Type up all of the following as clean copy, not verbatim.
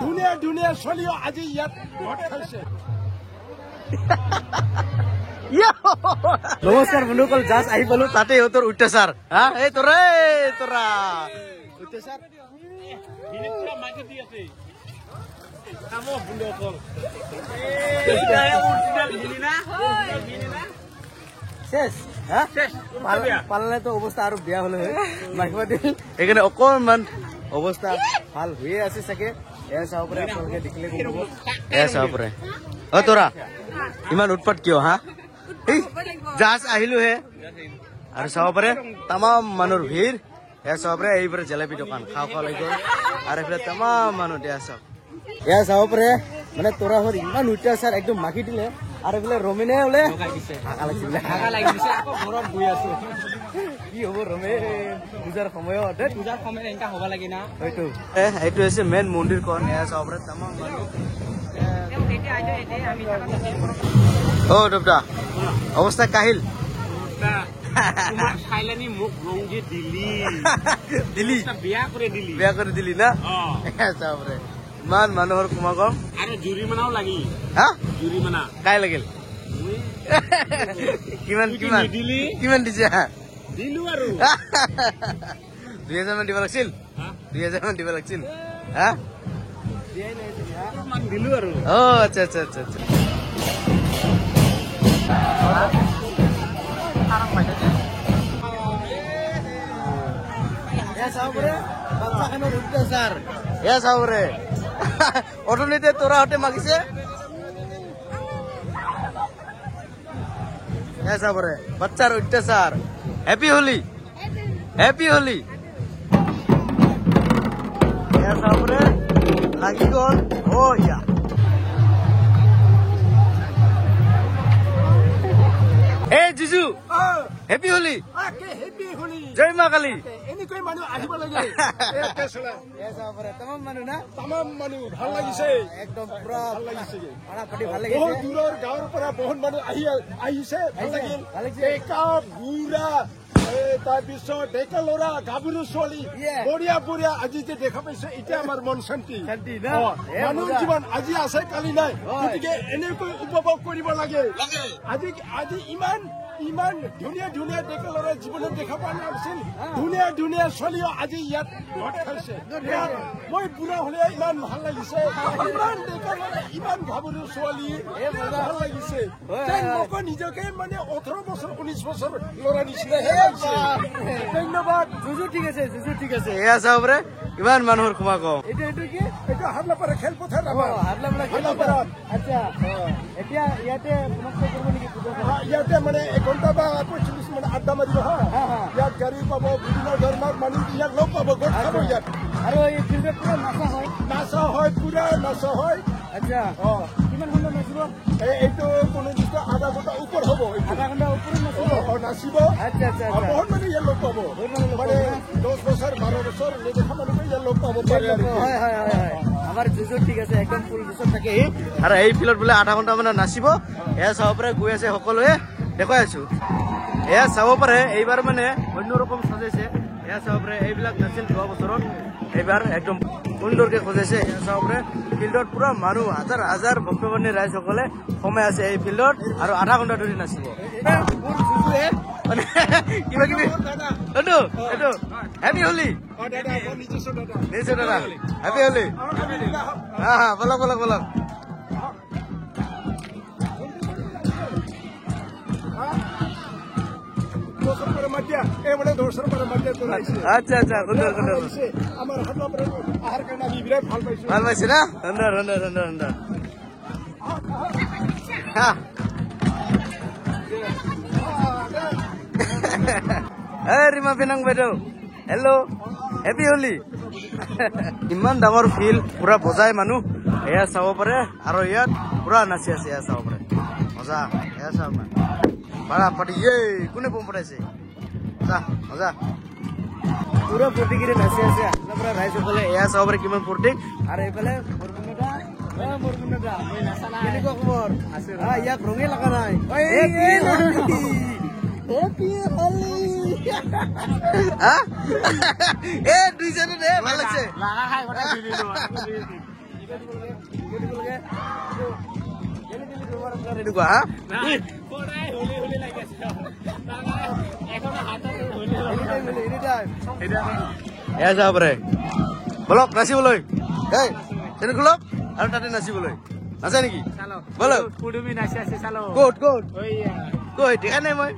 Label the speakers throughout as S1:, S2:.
S1: ধুনীয়া ধুনীয়া ছোৱালীও আজি ইয়াত ভোট খাইছে।
S2: নমস্কাৰ বন্ধুসকল, জাষ্ট আহি পালো তাতে ইহঁতৰ অত্যাচাৰ। এই তোৰা অত্যাচাৰ পালনে তো অৱস্থা আৰু বেয়া হলে সেইকাৰণে অকণমান অৱস্থা ভাল হৈয়ে আছে চাগে। এয়া চাব পাৰে, আপোনালোকে দেখিলে গম পাব। এয়া চাব পাৰে। অ তোৰা ইমান উৎপাত কিয়? জাষ্ট আহিলো হে আৰু চাব পাৰে তামাম মানুহৰ ভিৰ। এয়া চাব পাৰে এইবাৰ জেলেপি দোকান খাওঁ লাগিব আৰু এইফালে তামাম মানুহ দিয়া চাওক। এয়া চাব পাৰে মানে তোৰা হল ইমান অত্যাচাৰ একদম মাখি দিলে আৰু এইফালে ৰমেনে হলে কি হব ৰমেন পূজাৰ সময়ত এনেকা হব লাগে না। হয়তো এইটো হৈছে মেইন মন্দিৰখন। এয়া চাব পাৰে তামাম মানুহ। অ দেৱদা অৱস্থা কাহিল বিয়া কৰি দিলি না। চাব পাৰে ইমান মানুহৰ সমাগম
S1: আৰু জুৰিমানাও লাগিল। জুৰিমানা
S2: কাই লাগিল? কিমান কিমান কিমান দিছে?
S1: দিলো আৰু
S2: 2000 মান দিব লাগিছিল। 2000 মান দিব লাগিছিল।
S1: দিলো আৰু
S2: অ আচ্ছা আচ্ছা আচ্ছা আচ্ছা। অথনিতে তোৰাহঁতে মাগিছে। চাবৰে বাচ্চাৰ অত্যাচাৰ। Happy Holi, happy Holi. চাবৰে লাগি গল। অ ইয়া এই জিজু হেপী হোলি, জয় মা কালী।
S1: এনেকৈ মানুহ আহিব লাগে।
S2: তামাম মানুহ না,
S1: তামাম মানুহ ভাল লাগিছে,
S2: একদম পুৰা
S1: ভাল লাগিছে।
S2: ভাল
S1: বহুত
S2: লাগিছে।
S1: দূৰৰ গাঁৱৰ পৰা বহুত মানুহ আহিছে, ভাল লাগিল। ডেকা বুঢ়া তাৰপিছত ডেকা ল'ৰা গাভৰু ছোৱালী বঢ়িয়া বঢ়িয়া আজি যে দেখা পাইছে এতিয়া আমাৰ মন শান্তি। মানুহ জীৱন আজি আছে কালি নাই, গতিকে এনেকৈ উপভোগ কৰিব লাগে। আজি আজি ইমান ইমান ধুনীয়া ধুনীয়া ডেকা ল'ৰা জীৱনত দেখা পোৱা নাছিল। ধুনীয়া ধুনীয়া ছোৱালীও আজি ইয়াত ভোট খাইছে। মই বুঢ়া হলে ইমান ভাল লাগিছে। ইমান ডেকা ল'ৰা ইমান গাভৰু ছোৱালী ভাল লাগিছে। মোক নিজকে মানে 18 বছৰ 19 বছৰ ল'ৰা নিচিনাহে লাগিছে। ধন্যবাদ।
S2: জুজু ঠিক আছে, জুজু ঠিক আছে। এয়া চাব পাৰে ইমান মানুহৰ সমাগম।
S1: এইটো হাবলাপাৰা খেলপথাৰ।
S2: আচ্ছা এতিয়া ইয়াতে
S1: ইয়াতে মানে 1 ঘণ্টা বা 45 মিনিট আড্ডা মাৰিব। ইয়াত গাড়ী পাব, বিভিন্ন ধৰণৰ মানুহ ইয়াত লগ পাব, গোট খাব ইয়াত।
S2: আৰু এই ফিল্ডত পুৰা নাচা হয়,
S1: নাচা হয়, পুৰা নাচা হয়।
S2: আচ্ছা কিমান ঘণ্টা নাচিব?
S1: এইটো কোনো নিৰ্দিষ্ট আধা ঘণ্টা ওপৰ হ'ব।
S2: আধা ঘণ্টা ওপৰত
S1: নাচিব।
S2: আচ্ছা আচ্ছা
S1: বহুত মানুহ ইয়াত লগ পাব। মানে 10 বছৰ 12 বছৰ নেদেখা মানুহে ইয়াত লগ পাব পাৰে।
S2: আমাৰ জুজু ঠিক আছে, একদম ফুল জুচত থাকে। আৰু এই ফিল্ডত বোলে আধা ঘণ্টা মানে নাচিব। এয়া চাব পাৰে গৈ আছে সকলোৱে, দেখুৱাই আছো। এয়া চাব পাৰে এইবাৰ মানে অন্য ৰকম সজাইছে। এয়া চাব পাৰে এইবিলাক নাছিল যোৱা বছৰত, এইবাৰ একদম সুন্দৰকে সজাইছে। এয়া চাব পাৰে ফিল্ডত পুৰা মানুহ হাজাৰ হাজাৰ ভক্তবাণী ৰাইজসকলে সোমাই আছে এই ফিল্ডত আৰু আধা ঘণ্টা ধৰি নাচিব। কিবা কিবি এইটো হেপী হোলি, নিশ্চয় দাদা হেপী হোলি। বলক বলক বলক। আচ্ছা আচ্ছা সুন্দৰ সুন্দৰ। ভাল পাইছে না? সুন্দৰ সুন্দৰ সুন্দৰ সুন্দৰ। ৰীমা ফেনাং বাইদেউ হেল্ল', হেপী হোলি। ইমান ডাঙৰ ফিল্ড, পুৰা বজাই মানুহ। এয়া চাব পাৰে আৰু ইয়াত পুৰা নাচি আছে। এয়া চাব পাৰে মজা। এয়া চাব পাৰা পাতি কোনে বম পঠাইছে মজা। পুৰা ফূৰ্তি কৰি নাচি আছে পুৰা ৰাইজসকলে। এয়া চাব পাৰে কিমান ফূৰ্তি। আৰু এইফালে কেনেকুৱা খবৰ? ইয়াক ৰঙে লগা নাই। দুইজনে ভাল লাগছে। বলক নাচিবলৈ তেনেকুলক আৰু তাতে নাচিবলৈ নাচে নেকি বলক ক'ত ক'ত ক'ত দেখা নাই মই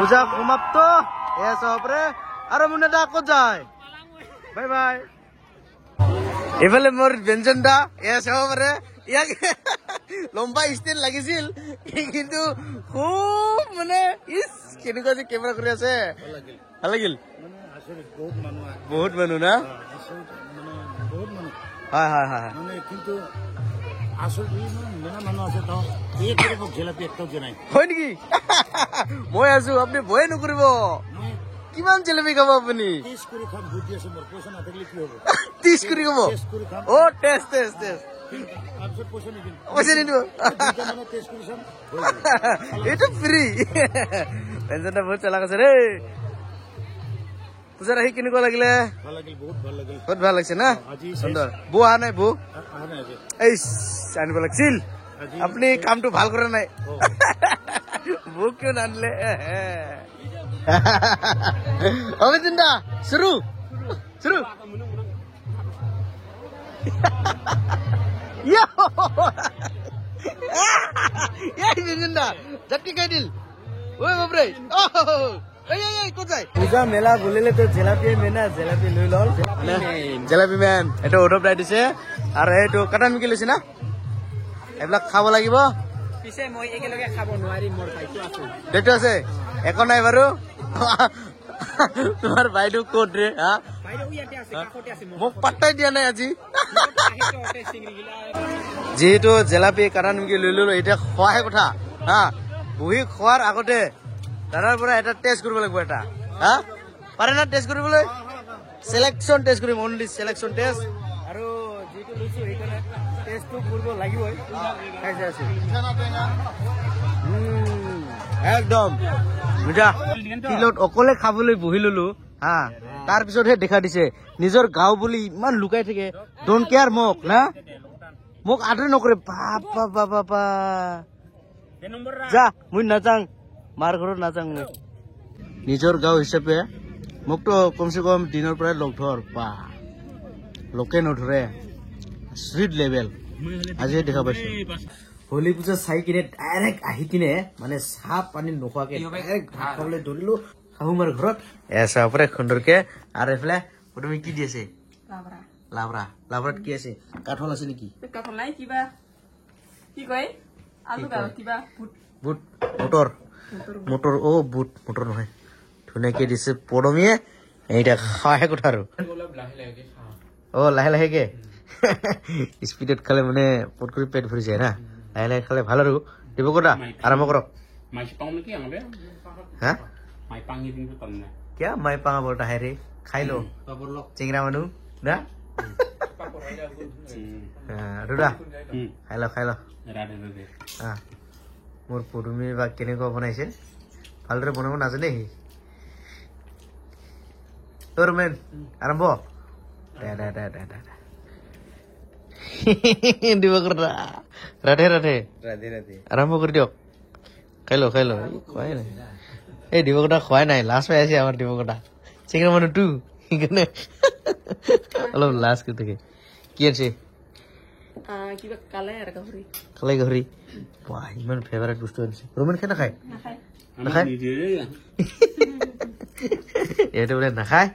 S2: পূজা সমাপ্ত চবৰে আৰু মোৰ নেতা ক'ত যায় বাই বাই এইফালে মোৰ ব্যঞ্জন দা চবৰে ইয়াক লম্বা ষ্টেণ্ড লাগিছিল কিন্তু খুব মানে ইচ কেনেকুৱা যে কেমেৰা কৰি আছে ভাল লাগিল বহুত মানুহ না হয় হয় হয়
S1: কিন্তু
S2: হয় নেকি মই আছো আপুনি ভয়ে নকৰিব কিমান জেলেপি খাব আপুনি 30 কৰি খাব অ টেষ্ট টেষ্ট টেষ্ট পইচা নিদিব এইটো ফ্ৰী পেঞ্চনটা বহুত চালাক আছে ৰে পূজাৰ আহি কেনেকুৱা লাগিলে বহুত ভাল লাগিছে না সুন্দৰ বৌ অহা নাই বৌ এই আনিব লাগিছিল আপুনি কামটো ভাল কৰা নাই বৌ কিয় নানিলে অভিজিৎ দা শুরু শুরু পূজা মেলা বুলিলে তো জেলাপি মেনা জেলাপি লৈ লল জেলাপি মেন এইটো অৰ্ডাৰ প্ৰায় দিছে আৰু এইটো কাটা মিকি লৈছে না এইবিলাক খাব লাগিব পিছে মই একেলগে খাব নোৱাৰিম মোৰ ভাইটো আছে সেইটো আছে একো নাই বাৰু তোমাৰ বাইদেউ ক'ত ৰে হা মোক পাত্তাই দিয়া নাই আজি যিহেতু জেলাপি কাটা নিমকি লৈ ললো এতিয়া খোৱাহে কথা হা বহি খোৱাৰ আগতে দাদাৰ পৰা এটা টেষ্ট কৰিব লাগিব এটা হা পাৰে না টেষ্ট কৰিবলৈ সিলেকশন টেষ্ট কৰিম অনলি সিলেকশন টেষ্ট আৰু যিটো লৈছো সেইকাৰণে টেষ্টটো কৰিব লাগিবই খাইছে আছে একদম মিঠা ফিল্ডত অকলে খাবলৈ বহি ললো হা তাৰ পিছতহে দেখা দিছে নিজৰ গাঁও বুলি ইমান লুকাই থাকে ডোন্ট কেয়াৰ মোক না মোক আদৰ নকৰে বাপা বাপা যা মই নাযাওঁ মাৰ ঘৰত নাযাওঁ মই নিজৰ গাঁও হিচাপে মোকতো কমচে কম দিনৰ পৰাই লগ ধৰ বা লোকে নধৰে স্ট্ৰিট লেভেল আজিহে দেখা পাইছো হোলী পূজা চাই কিনে ডাইৰেক্ট আহি কিনে মানে চাহ পানী নোখোৱাকে ডাইৰেক্ট ভাত খাবলৈ ধৰিলো শাহুমাৰ ঘৰত চাহপুৰে সুন্দৰকে আৰু এইফালে তুমি কি দি আছে লাবৰা লাবৰাত কি আছে কাঠল আছে নেকি
S3: কাঠল নাই কিবা কি কয় আলু কিবা
S2: বুট মটৰ মটৰ অ বুট মটৰ নহয় ধুনীয়াকে দিছে পৰমীয়ে এইটা খাহে কথা আৰু অ লাহে লাহেকে স্পীডত খালে মানে পট কৰি পেট ভৰি যায় না লাহে লাহে খালে ভাল আৰু দিব কথা আৰম্ভ কৰক হা কিয় মাই পাঙা বৰটা হে ৰে খাই লো চিংৰা মানুহ না দাদা খাই ল মোৰ পদুমী বা কেনেকুৱা বনাইছে ভালদৰে বনাব নাজানে সি তোৰ মেন আৰম্ভ দিব ৰাধে ৰাধে আৰম্ভ কৰি দিয়ক খাই ল খোৱাই নাই এই দিবকটা খোৱাই নাই লাজ পাই আছে আমাৰ দিবকটা চিংৰা মানুহ তো সেইকাৰণে অলপ লাজ কৰি থাকে কি আছে কালাই গাহৰি বাহ ইমান ফেভাৰেট বস্তু আনিছে ৰোমেন খাই নাখায় নাখায় এইটো বোলে নাখায়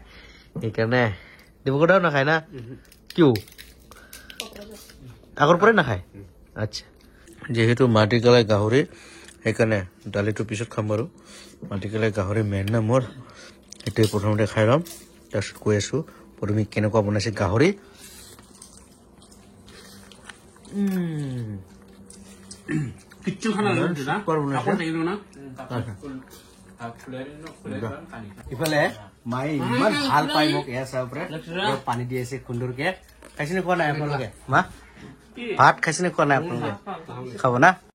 S2: সেইকাৰণে দিবকটাও নাখায় না কিয় আগৰ পৰাই নাখায় আচ্ছা যিহেতু মাটিকালাই গাহৰি সেইকাৰণে দালিটো পিছত খাম বাৰু মাটিকালাই গাহৰি মেইন না মোৰ সেইটোৱে প্ৰথমতে খাই ল'ম তাৰপিছত কৈ আছো পদুমী কেনেকুৱা বনাইছে গাহৰি ইফালে মায়ে ইমান ভাল পাই মোক এয়া চাহ ওপৰত পানী দি আছে খুন্দুৰকে খাইছেনে খোৱা নাই আপোনালোকে মা ভাত খাইছেনে খোৱা নাই আপোনালোকে খাব না